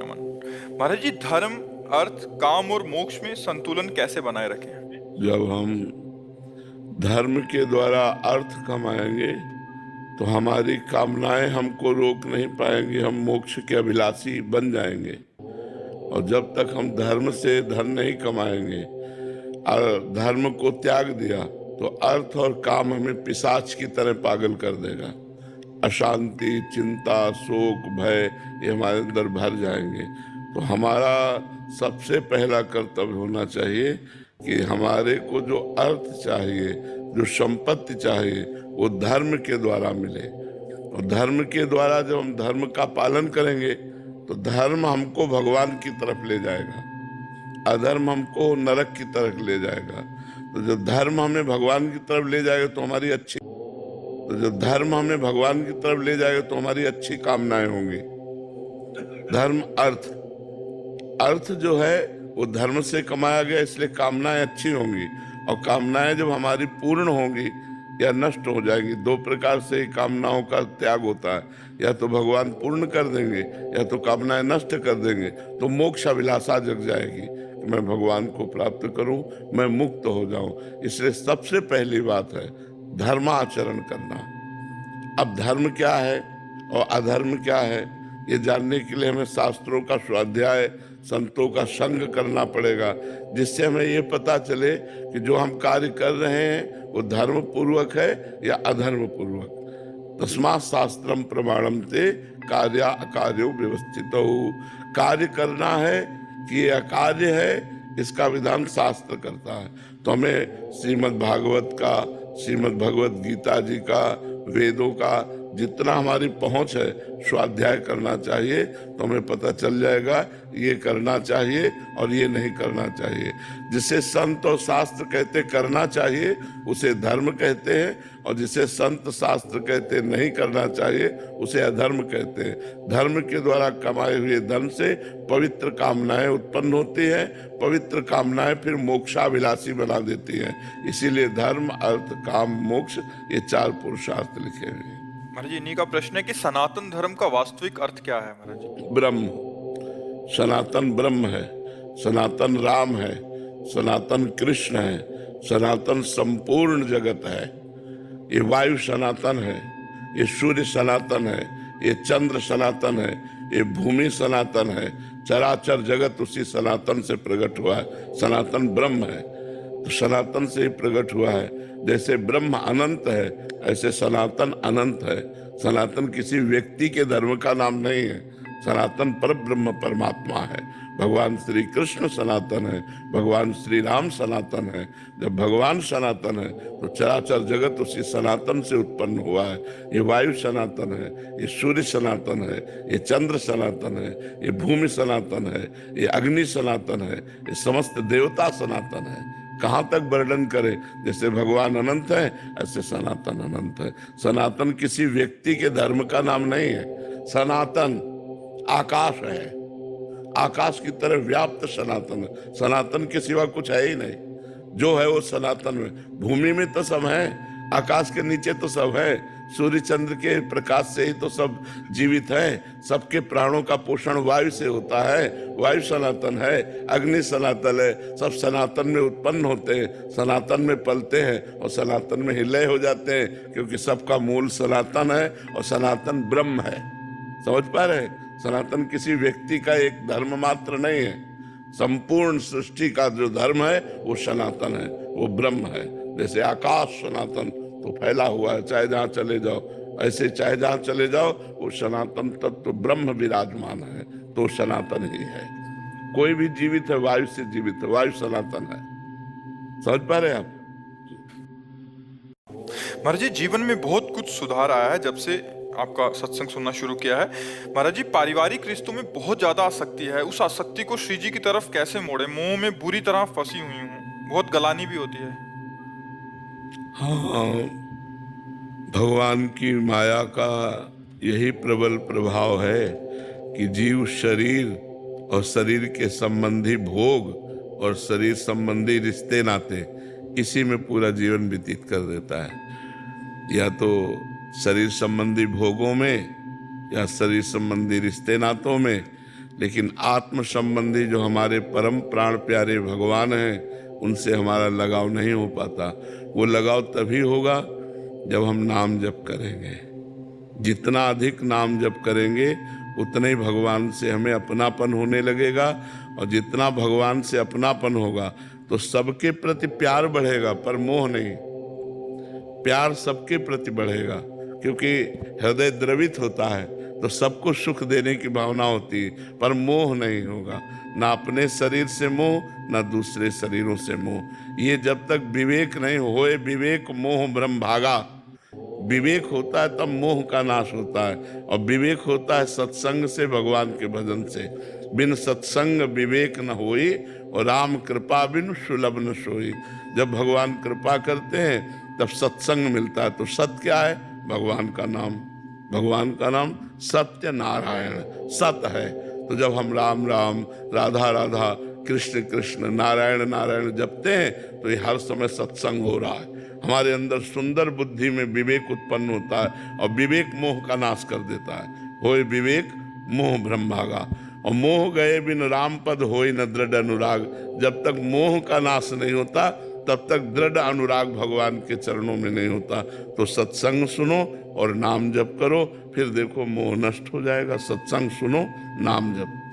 नमन। महाराज जी, धर्म, अर्थ, काम और मोक्ष में संतुलन कैसे बनाए रखें? जब हम धर्म के द्वारा अर्थ कमाएंगे तो हमारी कामनाएं हमको रोक नहीं पाएंगी, हम मोक्ष के अभिलाषी बन जाएंगे। और जब तक हम धर्म से धन नहीं कमाएंगे और धर्म को त्याग दिया तो अर्थ और काम हमें पिशाच की तरह पागल कर देगा। अशांति, चिंता, शोक, भय ये हमारे अंदर भर जाएंगे। तो हमारा सबसे पहला कर्तव्य होना चाहिए कि हमारे को जो अर्थ चाहिए, जो संपत्ति चाहिए, वो धर्म के द्वारा मिले। और धर्म के द्वारा जब हम धर्म का पालन करेंगे तो धर्म हमको भगवान की तरफ ले जाएगा, अधर्म हमको नरक की तरफ ले जाएगा। तो जब धर्म हमें भगवान की तरफ ले जाएगा तो हमारी अच्छी कामनाएं होंगी। धर्म, अर्थ जो है वो धर्म से कमाया गया, इसलिए कामनाएं अच्छी होंगी। और कामनाएं जब हमारी पूर्ण होंगी या नष्ट हो जाएंगी, दो प्रकार से कामनाओं का त्याग होता है, या तो भगवान पूर्ण कर देंगे या तो कामनाएं नष्ट कर देंगे। तो मोक्ष अभिलाषा जग जाएगी कि मैं भगवान को प्राप्त करूं, मैं मुक्त हो जाऊं। इसलिए सबसे पहली बात है धर्माचरण करना। अब धर्म क्या है और अधर्म क्या है, ये जानने के लिए हमें शास्त्रों का स्वाध्याय, संतों का संग करना पड़ेगा, जिससे हमें ये पता चले कि जो हम कार्य कर रहे हैं वो धर्म पूर्वक है या अधर्म पूर्वक। तस्मात् शास्त्रम प्रमाणम ते कार्य अकार्यो व्यवस्थितौ। कार्य करना है कि ये अकार्य है, इसका विधान शास्त्र करता है। तो हमें श्रीमद् भागवत का, श्रीमद् भगवत गीता जी का, वेदों का जितना हमारी पहुंच है स्वाध्याय करना चाहिए। तो हमें पता चल जाएगा ये करना चाहिए और ये नहीं करना चाहिए। जिसे संत और शास्त्र कहते करना चाहिए उसे धर्म कहते हैं, और जिसे संत शास्त्र कहते नहीं करना चाहिए उसे अधर्म कहते हैं। धर्म के द्वारा कमाए हुए धन से पवित्र कामनाएं उत्पन्न होती हैं, पवित्र कामनाएं फिर मोक्षाभिलाषी बना देती हैं। इसीलिए धर्म, अर्थ, काम, मोक्ष ये 4 पुरुषार्थ लिखे हुए हैं। महाराज जी, इन्हीं का प्रश्न है कि सनातन धर्म का वास्तविक अर्थ क्या है? महाराज जी, ब्रह्म, सनातन ब्रह्म है, सनातन राम है, सनातन कृष्ण है, सनातन संपूर्ण जगत है। ये वायु सनातन है, ये सूर्य सनातन है, ये चंद्र सनातन है, ये भूमि सनातन है। चराचर जगत उसी सनातन से प्रकट हुआ है। सनातन ब्रह्म है तो सनातन से ही प्रकट हुआ है। जैसे ब्रह्म अनंत है ऐसे सनातन अनंत है। सनातन किसी व्यक्ति के धर्म का नाम नहीं है, सनातन पर ब्रह्म परमात्मा है। भगवान श्री कृष्ण सनातन है, भगवान श्री राम सनातन है। जब भगवान सनातन है तो चराचर जगत उसी सनातन से उत्पन्न हुआ है। ये वायु सनातन है, ये सूर्य सनातन है, ये चंद्र सनातन है, ये भूमि सनातन है, ये अग्नि सनातन है, ये समस्त देवता सनातन है। कहाँ तक वर्णन करें, जैसे भगवान अनंत है ऐसे सनातन अनंत है। सनातन किसी व्यक्ति के धर्म का नाम नहीं है। सनातन आकाश है, आकाश की तरह व्याप्त सनातन है। सनातन के सिवा कुछ है ही नहीं, जो है वो सनातन में। भूमि में तो सब है, आकाश के नीचे तो सब है। सूर्य चंद्र के प्रकाश से ही तो सब जीवित है। सबके प्राणों का पोषण वायु से होता है, वायु सनातन है। अग्नि सनातन है, सब सनातन में उत्पन्न होते हैं, सनातन में पलते हैं और सनातन में हिलय हो जाते हैं, क्योंकि सबका मूल सनातन है और सनातन ब्रह्म है। समझ पा रहे? सनातन किसी व्यक्ति का एक धर्म मात्र नहीं है। संपूर्ण सृष्टि का जो धर्म है वो सनातन है, वो ब्रह्म है। जैसे आकाश सनातन तो फैला हुआ है, चाहे जहां चले जाओ, ऐसे चाहे जहां चले जाओ वो सनातन तत्व ब्रह्म विराजमान है, तो सनातन ही है। कोई भी जीवित है वायु से जीवित है, वायु सनातन है। समझ पा रहे आप? महाराज जी, जीवन में बहुत कुछ सुधार आया है जब से आपका सत्संग सुनना शुरू किया है। महाराज जी, पारिवारिक रिश्तों में बहुत ज्यादा आसक्ति है, उस आसक्ति को श्री जी की तरफ कैसे मोड़े? मोह में बुरी तरह फंसी हुई हूँ, बहुत गलानी भी होती है। हाँ, भगवान की माया का यही प्रबल प्रभाव है कि जीव शरीर और शरीर के संबंधी भोग और शरीर संबंधी रिश्ते नाते इसी में पूरा जीवन व्यतीत कर देता है। या तो शरीर संबंधी भोगों में या शरीर संबंधी रिश्ते नातों में, लेकिन आत्म संबंधी जो हमारे परम प्राण प्यारे भगवान हैं, उनसे हमारा लगाव नहीं हो पाता। वो लगाव तभी होगा जब हम नाम जप करेंगे। जितना अधिक नाम जप करेंगे उतने ही भगवान से हमें अपनापन होने लगेगा, और जितना भगवान से अपनापन होगा तो सबके प्रति प्यार बढ़ेगा, पर मोह नहीं। प्यार सबके प्रति बढ़ेगा, क्योंकि हृदय द्रवित होता है तो सबको सुख देने की भावना होती है, पर मोह नहीं होगा। ना अपने शरीर से मोह, ना दूसरे शरीरों से मोह। ये जब तक विवेक नहीं होए, विवेक मोह ब्रह्म भागा। विवेक होता है तब मोह का नाश होता है, और विवेक होता है सत्संग से, भगवान के भजन से। बिन सत्संग विवेक न होई, और राम कृपा बिन सुलभ न सोई। जब भगवान कृपा करते हैं तब सत्संग मिलता है। तो सत्य क्या है? भगवान का नाम। भगवान का नाम सत्य नारायण सत है। तो जब हम राम राम, राधा राधा, कृष्ण कृष्ण, नारायण नारायण जपते हैं तो ये हर समय सत्संग हो रहा है। हमारे अंदर सुंदर बुद्धि में विवेक उत्पन्न होता है, और विवेक मोह का नाश कर देता है। होए विवेक मोह ब्रह्म भागा, और मोह गए बिन राम पद होए न दृढ़ अनुराग। जब तक मोह का नाश नहीं होता तब तक दृढ़ अनुराग भगवान के चरणों में नहीं होता। तो सत्संग सुनो और नाम जप करो, फिर देखो मोह नष्ट हो जाएगा। सत्संग सुनो, नाम जप।